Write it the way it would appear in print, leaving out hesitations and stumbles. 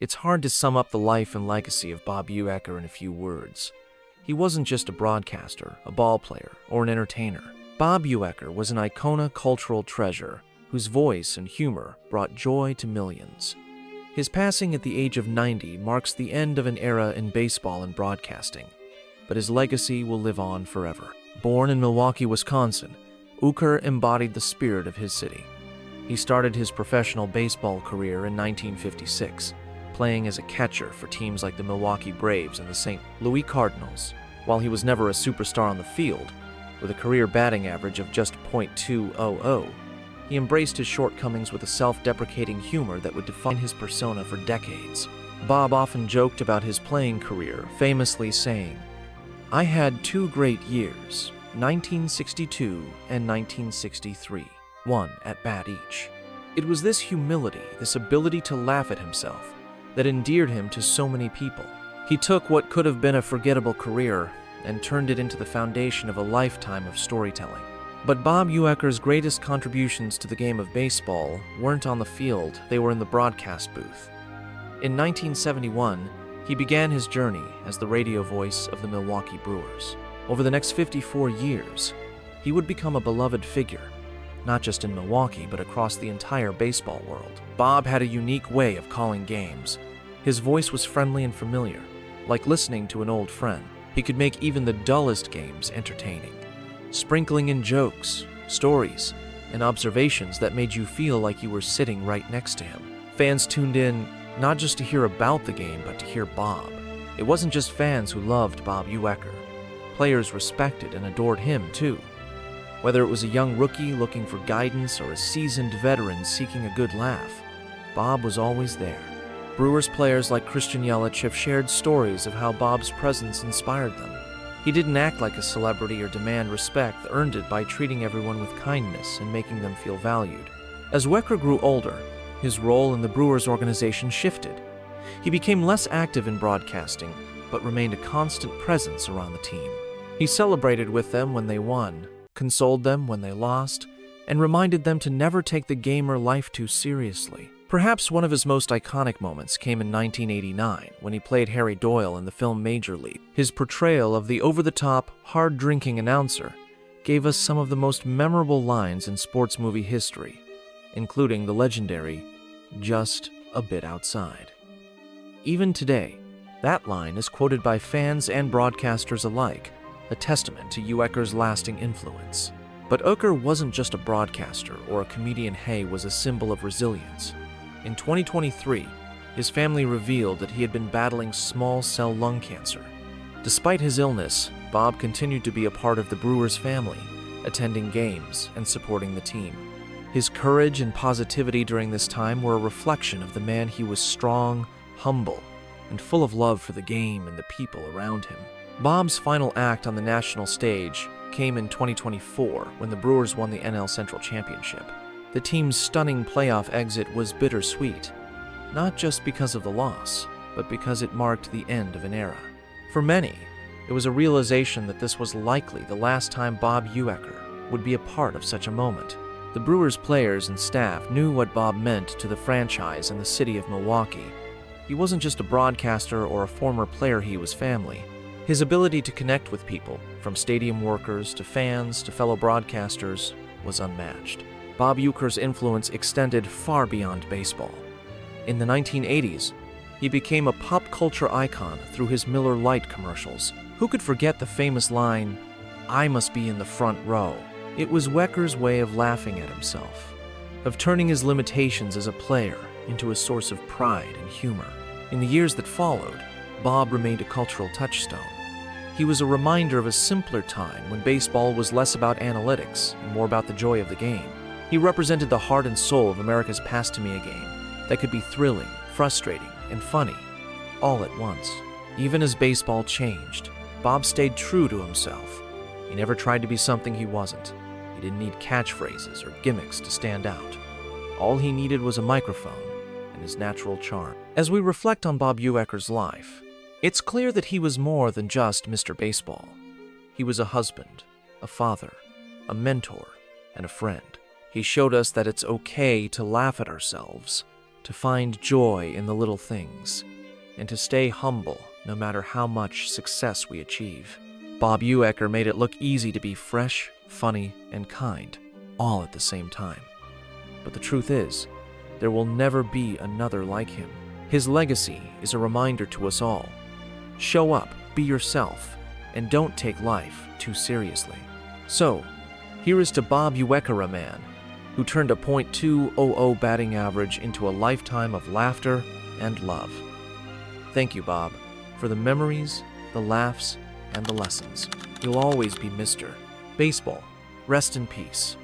It's hard to sum up the life and legacy of Bob Uecker in a few words. He wasn't just a broadcaster, a ball player, or an entertainer. Bob Uecker was an iconic cultural treasure whose voice and humor brought joy to millions. His passing at the age of 90 marks the end of an era in baseball and broadcasting, but his legacy will live on forever. Born in Milwaukee, Wisconsin, Uecker embodied the spirit of his city. He started his professional baseball career in 1956, playing as a catcher for teams like the Milwaukee Brewers and the St. Louis Cardinals. While he was never a superstar on the field, with a career batting average of just .200, he embraced his shortcomings with a self-deprecating humor that would define his persona for decades. Bob often joked about his playing career, famously saying, "I had two great years, 1962 and 1963, one at bat each." It was this humility, this ability to laugh at himself, that endeared him to so many people. He took what could have been a forgettable career and turned it into the foundation of a lifetime of storytelling. But Bob Uecker's greatest contributions to the game of baseball weren't on the field, they were in the broadcast booth. In 1971, he began his journey as the radio voice of the Milwaukee Brewers. Over the next 54 years, he would become a beloved figure, not just in Milwaukee, but across the entire baseball world. Bob had a unique way of calling games. His voice was friendly and familiar, like listening to an old friend. He could make even the dullest games entertaining, sprinkling in jokes, stories, and observations that made you feel like you were sitting right next to him. Fans tuned in not just to hear about the game, but to hear Bob. It wasn't just fans who loved Bob Uecker. Players respected and adored him too. Whether it was a young rookie looking for guidance or a seasoned veteran seeking a good laugh, Bob was always there. Brewers players like Christian Yelich have shared stories of how Bob's presence inspired them. He didn't act like a celebrity or demand respect, earned it by treating everyone with kindness and making them feel valued. As Uecker grew older, his role in the Brewers organization shifted. He became less active in broadcasting, but remained a constant presence around the team. He celebrated with them when they won, consoled them when they lost, and reminded them to never take the game or life too seriously. Perhaps one of his most iconic moments came in 1989 when he played Harry Doyle in the film Major League. His portrayal of the over-the-top, hard-drinking announcer gave us some of the most memorable lines in sports movie history, including the legendary, "Just a bit outside." Even today, that line is quoted by fans and broadcasters alike, a testament to Uecker's lasting influence. But Uecker wasn't just a broadcaster or a comedian. He was a symbol of resilience. In 2023, his family revealed that he had been battling small cell lung cancer. Despite his illness, Bob continued to be a part of the Brewers family, attending games and supporting the team. His courage and positivity during this time were a reflection of the man he was: strong, humble, and full of love for the game and the people around him. Bob's final act on the national stage came in 2024 when the Brewers won the NL Central Championship. The team's stunning playoff exit was bittersweet, not just because of the loss, but because it marked the end of an era. For many, it was a realization that this was likely the last time Bob Uecker would be a part of such a moment. The Brewers players and staff knew what Bob meant to the franchise and the city of Milwaukee. He wasn't just a broadcaster or a former player, he was family. His ability to connect with people, from stadium workers to fans to fellow broadcasters, was unmatched. Bob Uecker's influence extended far beyond baseball. In the 1980s, he became a pop culture icon through his Miller Lite commercials. Who could forget the famous line, "I must be in the front row"? It was Uecker's way of laughing at himself, of turning his limitations as a player into a source of pride and humor. In the years that followed, Bob remained a cultural touchstone. He was a reminder of a simpler time when baseball was less about analytics and more about the joy of the game. He represented the heart and soul of America's pass-to-me game that could be thrilling, frustrating, and funny, all at once. Even as baseball changed, Bob stayed true to himself. He never tried to be something he wasn't. He didn't need catchphrases or gimmicks to stand out. All he needed was a microphone and his natural charm. As we reflect on Bob Uecker's life, it's clear that he was more than just Mr. Baseball. He was a husband, a father, a mentor, and a friend. He showed us that it's okay to laugh at ourselves, to find joy in the little things, and to stay humble no matter how much success we achieve. Bob Uecker made it look easy to be fresh, funny, and kind, all at the same time. But the truth is, there will never be another like him. His legacy is a reminder to us all. Show up, be yourself, and don't take life too seriously. So, here is to Bob Uecker, a man who turned a .200 batting average into a lifetime of laughter and love. Thank you, Bob, for the memories, the laughs, and the lessons. You'll always be Mr. Baseball. Rest in peace.